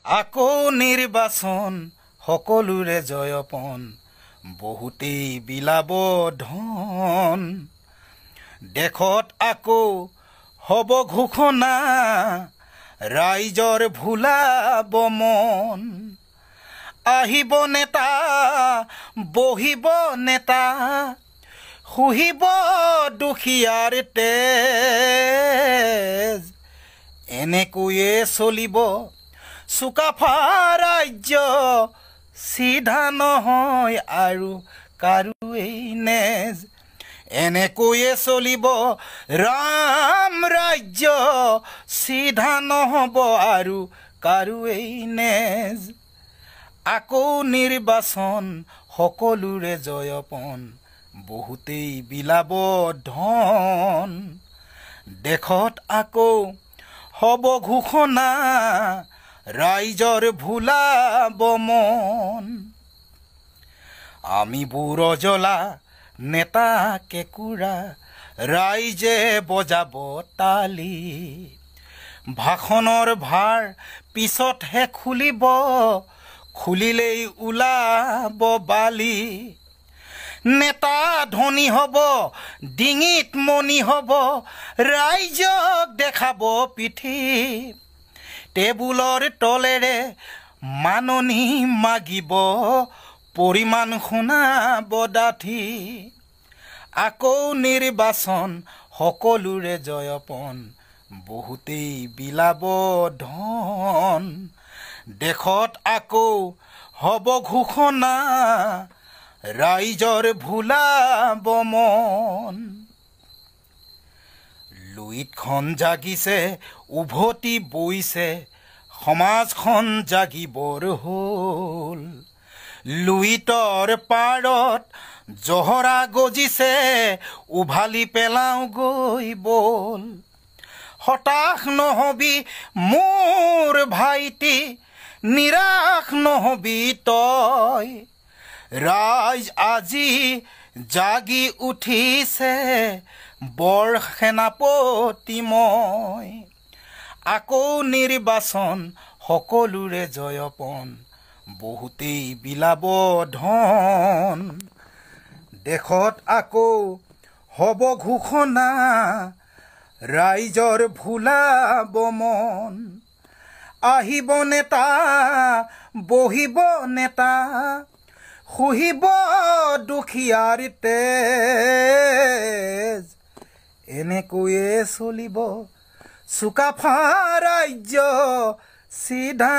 আকৌ নিৰ্বাচন সকলোৰে জয়পন বহুতেই বিলাব ধন দেশত আকৌ হ'ব ঘোষণা ৰাইজৰ ভুলাব মন আহিব নেতা বহিব নেতা শুহিব দুখীয়াৰ তেজ এনেকৈয়ে চলিব চুকাফা ৰাজ্য সিধা নহয় আৰু কাৰোৱেই নেজ এনেকৈয়ে চলিব ৰাম ৰাজ্য সিধা নহব আৰু কাৰোৱেই নেজ আকৌ নিৰ্বাচন সকলোৰে জয়পন বহুতেই বিলাব ধন দেশত আকৌ হ'ব ঘোষণা ৰাইজৰ ভুলাব মন আমি বুৰজলা নেতা কেকুৰা ৰাইজে বজাব তালি ভাষণৰ ভাৰ পিছতহে খুলিব খুলিলেই ওলাব বালি নেতা ধনী হ'ব ডিঙিত মণি হ'ব ৰাইজক দেখাব পিঠি টেবুলৰ তলেৰে মাননি মাগিব পৰিমাণ শুনাব ডাঠি আকৌ নিৰ্বাচন সকলোৰে জয়পন বহুতেই বিলাব ধন দেশত আকৌ হ'ব ঘোষণা ৰাইজৰ ভুলাব মন লুইতখন জাগিছে উভতি বৈছে সমাজখন জাগিবৰ হ'ল লুইতৰ পাৰত জহৰা গজিছে উভালি পেলাওঁ গৈ বল হতাশ নহবি মোৰ ভাইটি নিৰাশ নহবি তই ৰাইজ আজি জাগি উঠিছে বৰ সেনাপতি মই আকৌ নিৰ্বাচন সকলোৰে জয়পন বহুতেই বিলাব ধন দেশত আকৌ হ'ব ঘোষণা ৰাইজৰ ভুলাব মন আহিব নেতা বহিব নেতা শুহিব দুখীয়াৰ তেজ এনেকৈয়ে চলিব চুকাফা ৰাজ্য সিধা